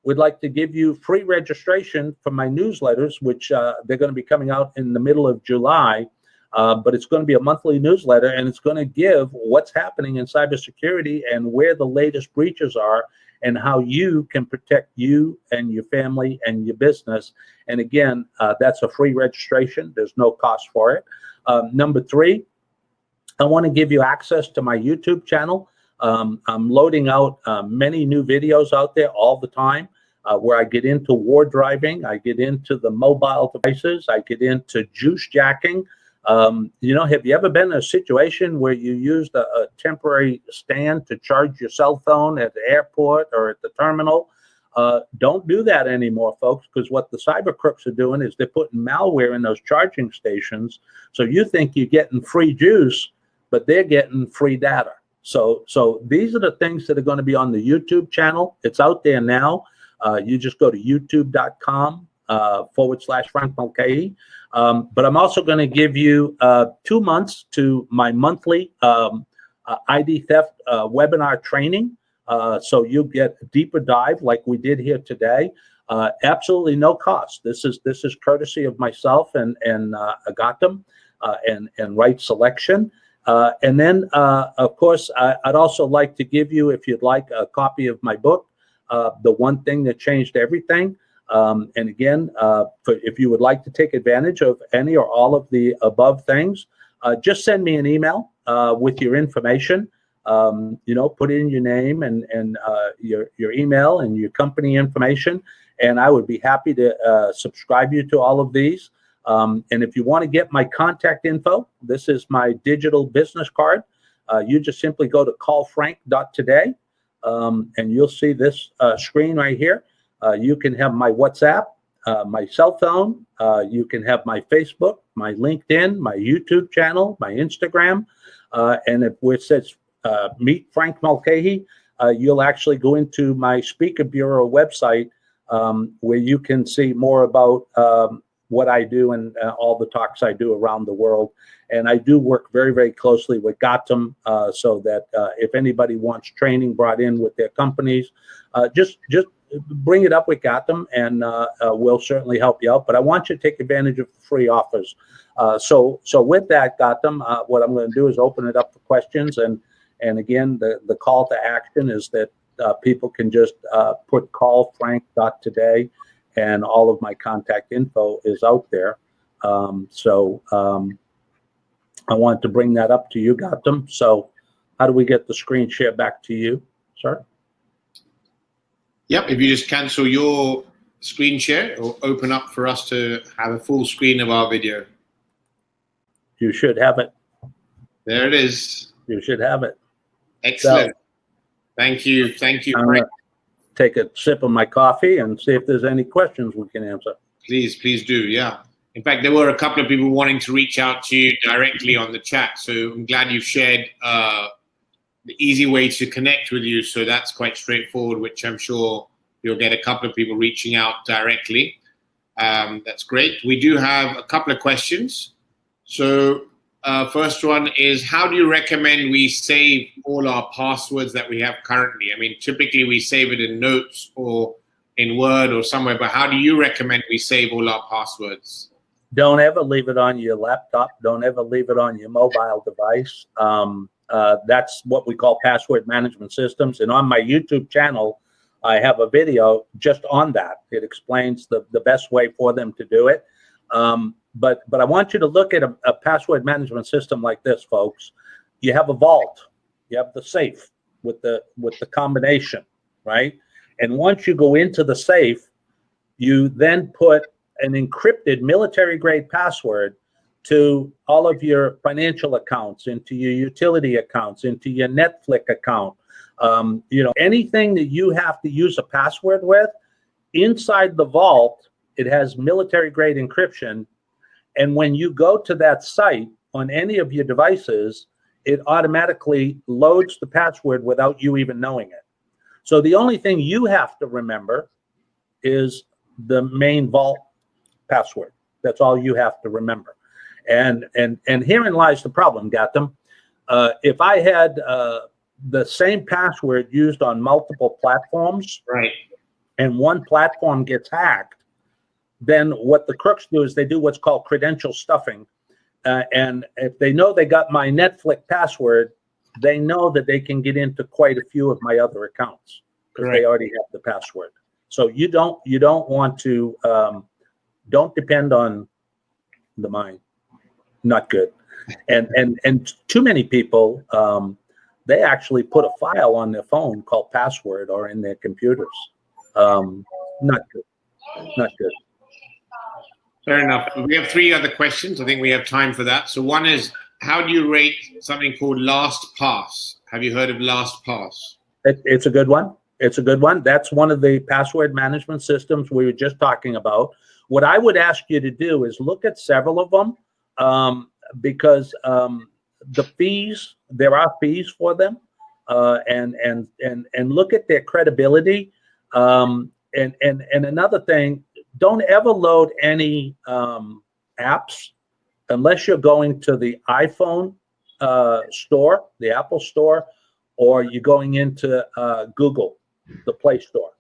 we'd like to give you free registration for my newsletters, which they're going to be coming out in the middle of July. But it's going to be a monthly newsletter, and it's going to give what's happening in cybersecurity and where the latest breaches are and how you can protect you and your family and your business. And again, that's a free registration. There's no cost for it. Number three, I want to give you access to my YouTube channel. I'm loading out many new videos out there all the time where I get into war driving, I get into the mobile devices, I get into juice jacking. Have you ever been in a situation where you used a temporary stand to charge your cell phone at the airport or at the terminal? Don't do that anymore, folks, because what the cyber crooks are doing is they're putting malware in those charging stations. So you think you're getting free juice, but they're getting free data. So these are the things that are going to be on the YouTube channel. It's out there now. You just go to youtube.com/Frank Mulcahy. But I'm also going to give you 2 months to my monthly ID theft webinar training. So you get a deeper dive like we did here today. Absolutely no cost. This is courtesy of myself and Agatham and Right Selection. And then, of course, I'd also like to give you, if you'd like, a copy of my book, The One Thing That Changed Everything. And again, if you would like to take advantage of any or all of the above things, just send me an email with your information. Put in your name and your email and your company information, and I would be happy to subscribe you to all of these. And if you want to get my contact info, this is my digital business card. You just simply go to callfrank.today, and you'll see this screen right here. You can have my WhatsApp, my cell phone. You can have my Facebook, my LinkedIn, my YouTube channel, my Instagram. And where it says Meet Frank Mulcahy, you'll actually go into my Speaker Bureau website where you can see more about what I do and all the talks I do around the world. And I do work very, very closely with Gotham so that if anybody wants training brought in with their companies, just bring it up with Gotham, and we'll certainly help you out. But I want you to take advantage of the free offers. So with that, Gotham, what I'm going to do is open it up for questions. And again, the call to action is that people can just put callfrank.today, and all of my contact info is out there. I want to bring that up to you, Gotham. So how do we get the screen share back to you, sir? Yep, if you just cancel your screen share, or open up for us to have a full screen of our video. You should have it. There it is. You should have it. Excellent. So, thank you, Frank. Take a sip of my coffee and see if there's any questions we can answer. Please do, yeah. In fact, there were a couple of people wanting to reach out to you directly on the chat, so I'm glad you've shared the easy way to connect with you. So that's quite straightforward, which I'm sure you'll get a couple of people reaching out directly. That's great. We do have a couple of questions. So first one is, how do you recommend we save all our passwords that we have currently? I mean, typically we save it in notes or in Word or somewhere, but how do you recommend we save all our passwords? Don't ever leave it on your laptop. Don't ever leave it on your mobile device. That's what we call password management systems. And on my YouTube channel, I have a video just on that. It explains the best way for them to do it. But I want you to look at a password management system like this, folks. You have a vault. You have the safe with the combination, right? And once you go into the safe, you then put an encrypted military-grade password to all of your financial accounts, into your utility accounts, into your Netflix account. Anything that you have to use a password with, inside the vault, it has military-grade encryption. And when you go to that site on any of your devices, it automatically loads the password without you even knowing it. So the only thing you have to remember is the main vault password. That's all you have to remember. And herein lies the problem, Gautam. If I had the same password used on multiple platforms, right, and one platform gets hacked, then what the crooks do is they do what's called credential stuffing. And if they know they got my Netflix password, they know that they can get into quite a few of my other accounts because they already have the password. So you don't want to don't depend on the mind. Not good. And too many people, they actually put a file on their phone called password or in their computers. Not good. Not good. Fair enough. We have 3 other questions. I think we have time for that. So one is, how do you rate something called LastPass? Have you heard of LastPass? It's a good one. It's a good one. That's one of the password management systems we were just talking about. What I would ask you to do is look at several of them because the fees, there are fees for them, and look at their credibility. And another thing, don't ever load any apps unless you're going to the iPhone store, the Apple store, or you're going into Google, the Play Store.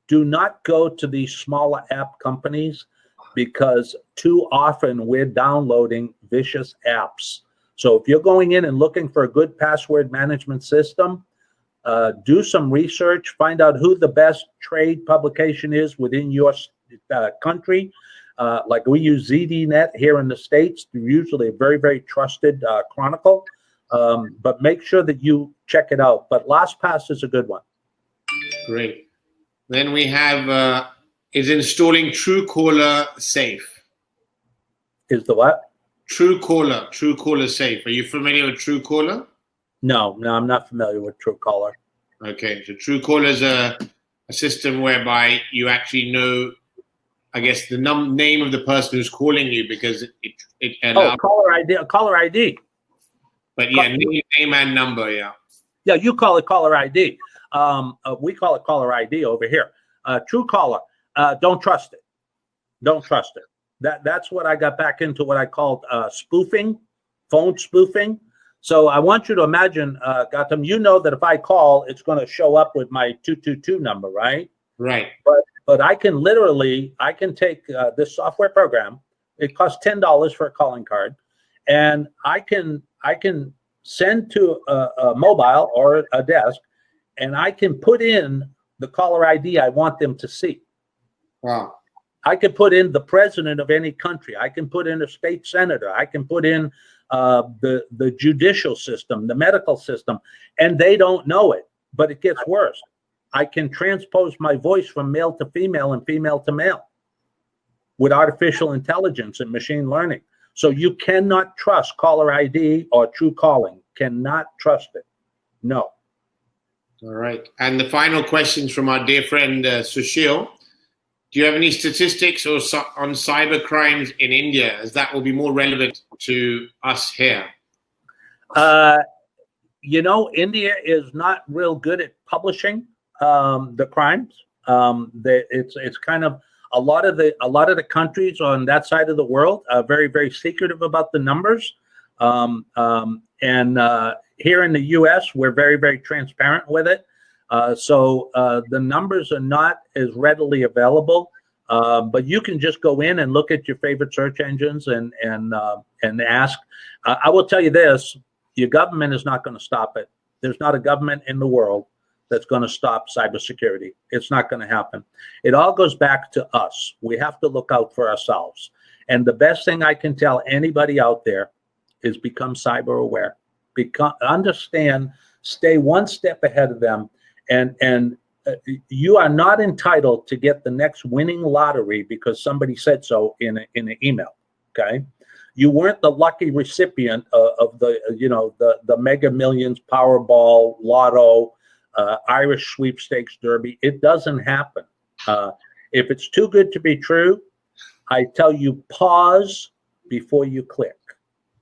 Do not go to these smaller app companies because too often we're downloading vicious apps. So if you're going in and looking for a good password management system, do some research, find out who the best trade publication is within your country. Like we use ZDNet here in the States, usually a very, very trusted chronicle. But make sure that you check it out. But LastPass is a good one. Great. Then we have, is installing Truecaller safe? Is the what? Truecaller safe. Are you familiar with Truecaller? No, I'm not familiar with Truecaller. Okay, so Truecaller is a system whereby you actually know, I guess, the name of the person who's calling you because it allows. Oh, caller ID. But yeah, name and number, yeah. Yeah, you call it caller ID. We call it caller ID over here. Truecaller, don't trust it. Don't trust it. That's what I got back into, what I called spoofing, phone spoofing. So I want you to imagine, Gautam, you know that if I call, it's going to show up with my 222 number, right? Right. But I can take this software program. It costs $10 for a calling card, and I can send to a mobile or a desk, and I can put in the caller ID I want them to see. Wow. I can put in the president of any country. I can put in a state senator. I can put in the judicial system, the medical system, and they don't know it. But it gets worse. I can transpose my voice from male to female and female to male with artificial intelligence and machine learning. So you cannot trust caller ID or true calling. Cannot trust it. No. All right. And the final questions from our dear friend Sushil. Do you have any statistics on cyber crimes in India, as that will be more relevant to us here? India is not real good at publishing the crimes. It's kind of a lot of the countries on that side of the world are very, very secretive about the numbers. And here in the U.S., we're very, very transparent with it. So the numbers are not as readily available, but you can just go in and look at your favorite search engines and ask. I will tell you this: your government is not going to stop it. There's not a government in the world that's going to stop cybersecurity. It's not going to happen. It all goes back to us. We have to look out for ourselves. And the best thing I can tell anybody out there is become cyber aware. Understand, stay one step ahead of them. And you are not entitled to get the next winning lottery because somebody said so in an email. Okay, you weren't the lucky recipient of the Mega Millions, Powerball, Lotto, Irish Sweepstakes, Derby. It doesn't happen. If it's too good to be true, I tell you, pause before you click.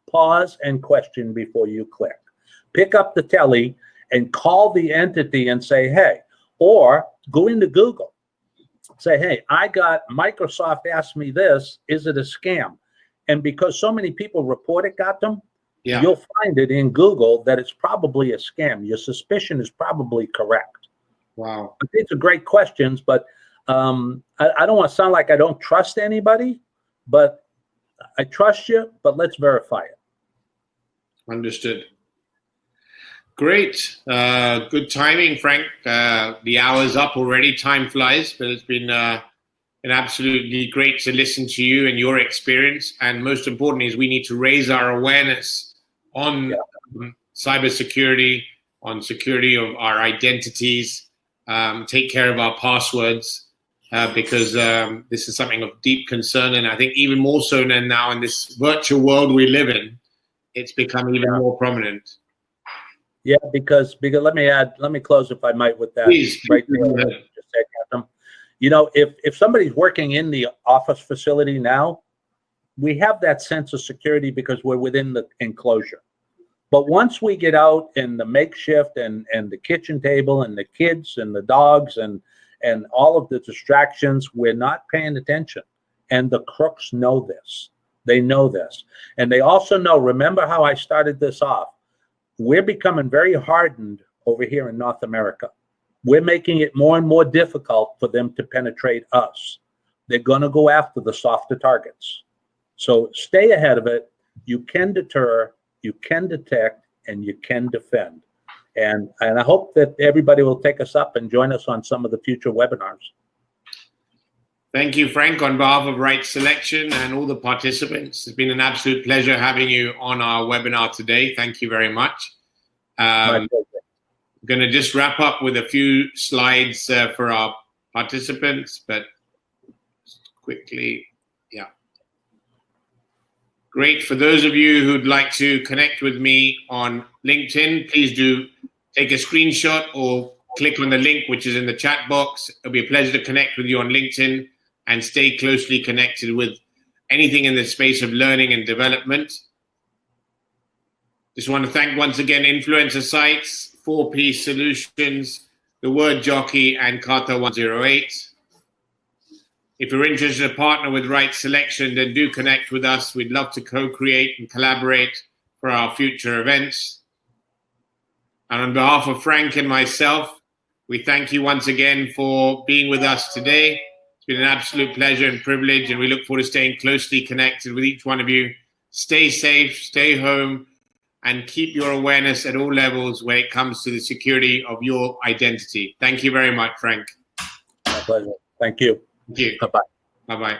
pause and question before you click. Pick up the telly and call the entity and say, hey, or go into Google. Say, hey, I got Microsoft asked me this. Is it a scam? And because so many people report it got them, you'll find it in Google that it's probably a scam. Your suspicion is probably correct. Wow. These are great questions, but I don't want to sound like I don't trust anybody, but I trust you, but let's verify it. Understood. Great. Good timing, Frank. The hour's up already. Time flies, but it's been absolutely great to listen to you and your experience. And most importantly is we need to raise our awareness on cybersecurity, on security of our identities, take care of our passwords, because this is something of deep concern. And I think even more so than now in this virtual world we live in, it's become even more prominent. Yeah, because let me close if I might with that. Please, right there. You know, if somebody's working in the office facility now, we have that sense of security because we're within the enclosure. But once we get out in the makeshift and the kitchen table and the kids and the dogs and all of the distractions, we're not paying attention. And the crooks know this. They know this. And they also know, remember how I started this off? We're becoming very hardened over here in North America. We're making it more and more difficult for them to penetrate us. They're going to go after the softer targets. So stay ahead of it. You can deter, you can detect, and you can defend. And I hope that everybody will take us up and join us on some of the future webinars. Thank you, Frank, on behalf of Right Selection and all the participants. It's been an absolute pleasure having you on our webinar today. Thank you very much. My pleasure. I'm going to just wrap up with a few slides for our participants, but quickly, Great. For those of you who'd like to connect with me on LinkedIn, please do take a screenshot or click on the link, which is in the chat box. It'll be a pleasure to connect with you on LinkedIn and stay closely connected with anything in the space of learning and development. Just want to thank once again Influencer Sites, 4P Solutions, The Word Jockey, and Kata 108. If you're interested to partner with Right Selection, then do connect with us. We'd love to co-create and collaborate for our future events. And on behalf of Frank and myself, we thank you once again for being with us today. It's been an absolute pleasure and privilege, and we look forward to staying closely connected with each one of you. Stay safe, stay home, and keep your awareness at all levels when it comes to the security of your identity. Thank you very much, Frank. My pleasure. Thank you. Thank you. Bye-bye. Bye-bye.